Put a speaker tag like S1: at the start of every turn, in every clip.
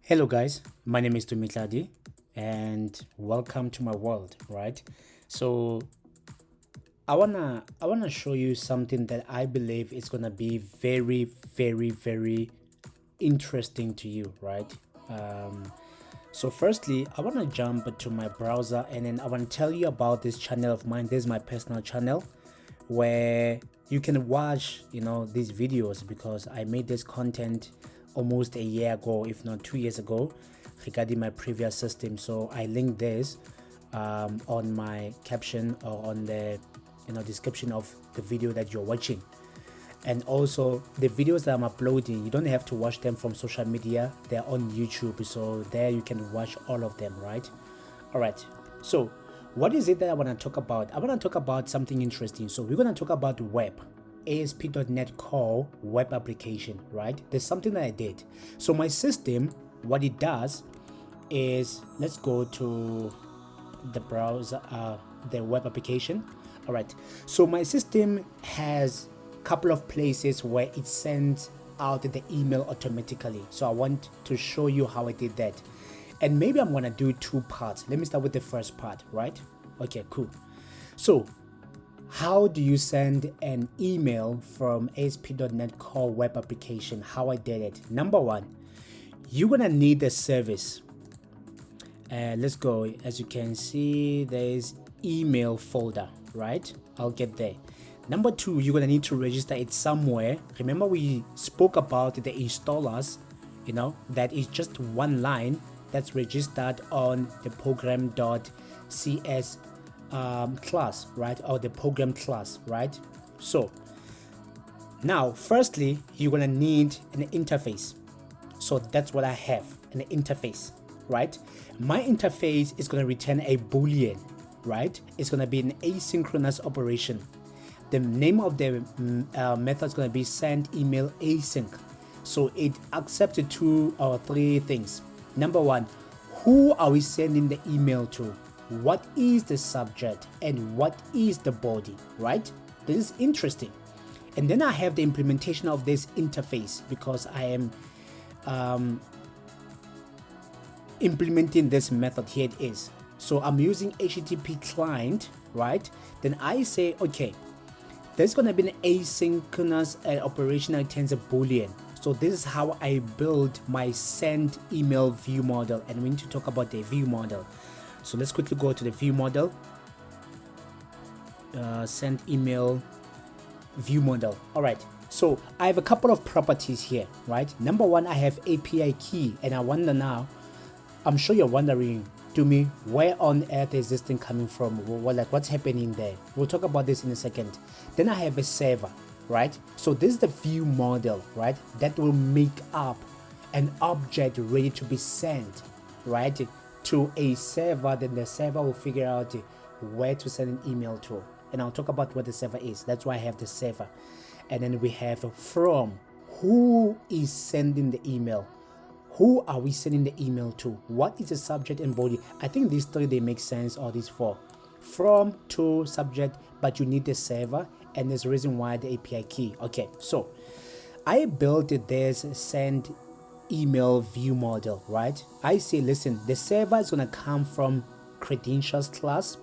S1: Hello guys, my name is Tumitladi and welcome to my world, right? So I wanna show you something that I believe is gonna be very interesting to you, right? So firstly, I wanna jump to my browser and then I wanna tell you about this channel of mine. This is my personal channel where you can watch these videos because I made this content almost a year ago, if not 2 years ago, regarding my previous system. So I linked this on my caption or on the description of the video that you're watching. And also the videos that I'm uploading, you don't have to watch them from social media, they're on YouTube, so there you can watch all of them, right? All right, so what is it that I want to talk about? I want to talk about something interesting. So we're going to talk about web, ASP.NET Core web application, right? There's something that I did. So my system, what it does is, let's go to the browser, the web application. All right, so my system has a couple of places where it sends out the email automatically. So I want to show you how I did that. And maybe I'm gonna do two parts. Let me start with the first part, right? Okay, cool. So how do you send an email from ASP.NET Core web application? How I did it. Number one, you're gonna need a service. Let's go. As you can see, there's email folder, right? I'll get there. Number two, you're gonna need to register it somewhere. Remember we spoke about the installers, that is just one line that's registered on the program.cs class, right? Or the program class, right? So now firstly, you're gonna need an interface. So that's what I have, an interface, right? My interface is gonna return a boolean, right? It's gonna be an asynchronous operation. The name of the method is gonna be send email async. So it accepts two or three things. Number one, who are we sending the email to? What is the subject and what is the body, right? This is interesting. And then I have the implementation of this interface because I am implementing this method. Here it is. So I'm using HTTP client, right? Then I say, okay, there's going to be an asynchronous operation that returns a boolean. So this is how I build my send email view model, and we need to talk about the view model. So let's quickly go to the view model, send email view model. All right, so I have a couple of properties here, right? Number one, I have API key, and I wonder now, I'm sure you're wondering to me, where on earth is this thing coming from? What's happening there? We'll talk about this in a second. Then I have a server, right? So this is the view model, right? That will make up an object ready to be sent, right, to a server. Then the server will figure out where to send an email to. And I'll talk about what the server is. That's why I have the server. And then we have from, who is sending the email? Who are we sending the email to? What is the subject and body? I think these three, they make sense, or these four. From, to, subject, but you need the server, and there's a reason why the API key. Okay, so I built this send email view model, right? I say, listen, the server is gonna come from credentials class.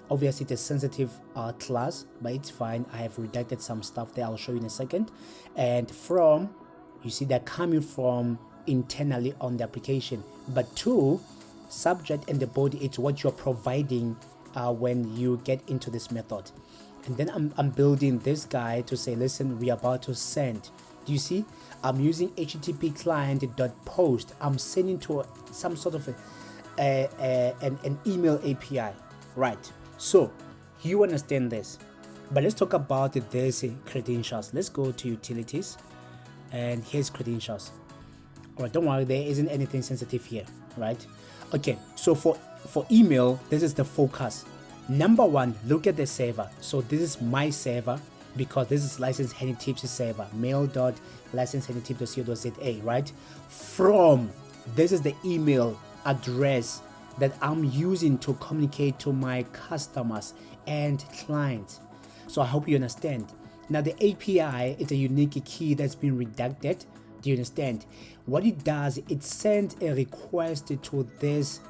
S1: Obviously, it's a sensitive class, but it's fine. I have redacted some stuff there. I'll show you in a second. And from, you see, they're coming from internally on the application, but to subject and the body, it's what you're providing when you get into this method. And then I'm building this guy to say, listen, we are about to send. Do you see? I'm using HTTP client.post. I'm sending to some sort of an email API, right? So you understand this, but let's talk about this credentials. Let's go to utilities, and here's credentials. All right, don't worry, there isn't anything sensitive here, right? Okay, so for email, this is the focus. Number one, look at the server. So this is my server because this is license Henny Tips server, mail.licensehennytips.co.za, right? From, this is the email address that I'm using to communicate to my customers and clients. So I hope you understand. Now the API is a unique key that's been redacted Do you understand? What it does, it sends a request to this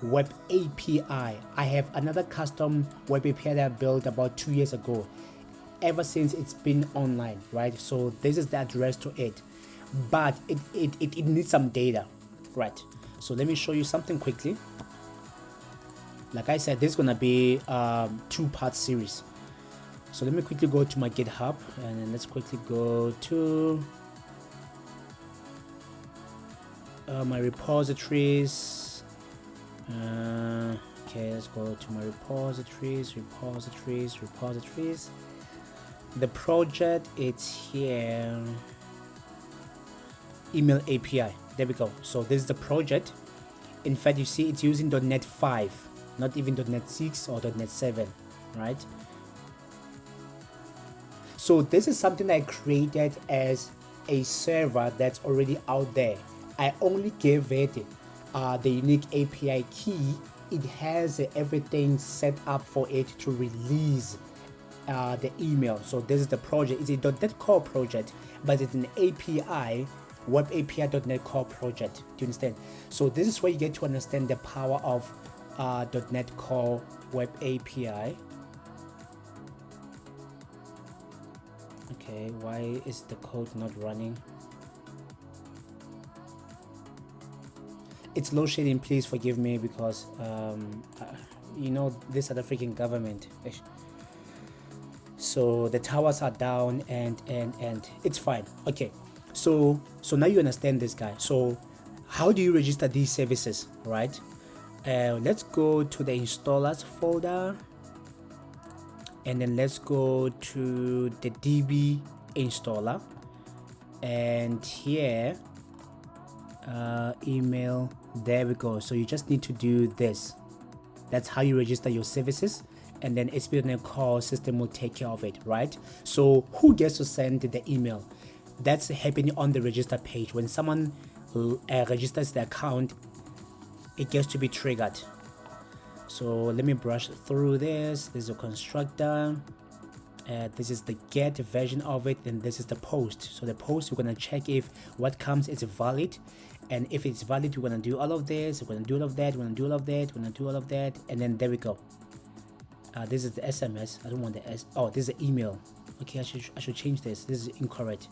S1: web API. I have another custom web API that I built about 2 years ago, ever since it's been online, right? So this is the address to it, but it needs some data, right? So let me show you something quickly. Like I said, this is gonna be two-part series. So let me quickly go to my GitHub, and then let's quickly go to my repositories. Okay, let's go to my repositories. The project, it's here. Email API. There we go. So this is the project. In fact, you see it's using .NET 5, not even .NET 6 or .NET 7, right? So this is something I created as a server that's already out there. I only gave it the unique API key. It has everything set up for it to release the email. So this is the project. It's a .NET Core project, but it's an API, web API.NET Core project. Do you understand? So this is where you get to understand the power of .NET Core web API. Okay, why is the code not running? It's load shedding. Please forgive me, because you know, this South African government. So the towers are down, and it's fine. Okay, so now you understand this guy. So how do you register these services, right? Let's go to the installers folder, and then let's go to the DB installer, and here email. There we go. So you just need to do this. That's how you register your services, and then ASP.NET Core system will take care of it, right? So who gets to send the email? That's happening on the register page. When someone registers the account, it gets to be triggered. So let me brush through this. This is a constructor. This is the get version of it, and this is the post. So the post, we're gonna check if what comes is valid, and if it's valid, we're gonna do all of this, we're gonna do all of that, we're gonna do all of that, we're gonna do all of that, and then there we go. This is the SMS. I don't want the S. Oh, this is the email. Okay, I should change this. This is incorrect.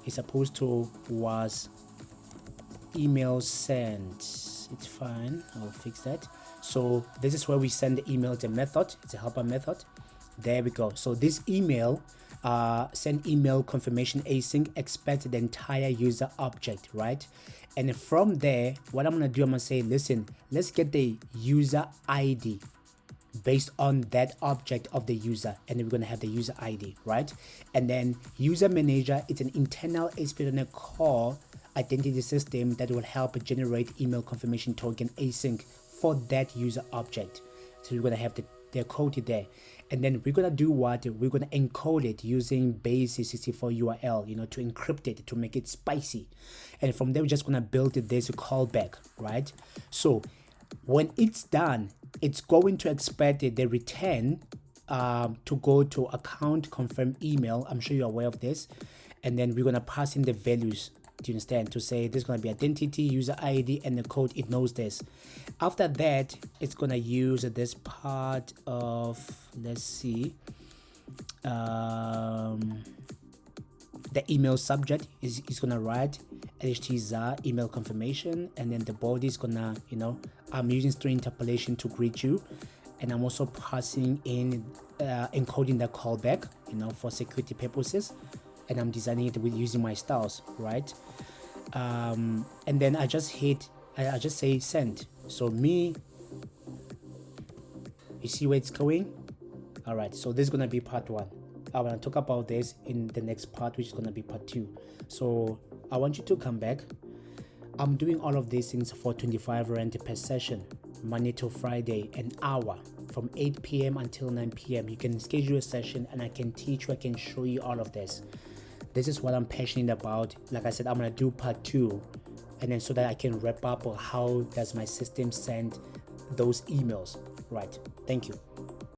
S1: It's supposed to was email sent. It's fine. I'll fix that. So this is where we send the email. It's a method. It's a helper method. There we go. So this email, send email confirmation async, expect the entire user object, right? And from there, what I'm gonna do, I'm gonna say, listen, let's get the user ID based on that object of the user, and then we're gonna have the user ID, right? And then user manager, it's an internal ASP.NET Core identity system that will help generate email confirmation token async for that user object. So we're gonna have the code there, and then we're gonna do what? We're gonna encode it using base64 URL, you know, to encrypt it, to make it spicy. And from there, we're just gonna build this callback, right? So when it's done, it's going to expect the return to go to account confirm email. I'm sure you're aware of this. And then we're gonna pass in the values, do you understand, to say this is going to be identity, user ID, and the code. It knows this. After that, it's going to use this part of, let's see, the email subject is going to write LHT email confirmation, and then the body is going to, you know, I'm using string interpolation to greet you, and I'm also passing in encoding the callback, you know, for security purposes. And I'm designing it with using my styles, right? And then I just say send. So you see where it's going? All right, so this is gonna be part 1. I wanna talk about this in the next part, which is gonna be part 2. So I want you to come back. I'm doing all of these things for 25 Rand per session, Monday to Friday, an hour from 8 p.m. until 9 p.m. You can schedule a session, and I can teach you, I can show you all of this. This is what I'm passionate about. Like I said, I'm gonna do part 2, and then so that I can wrap up on how does my system send those emails, right? Thank you.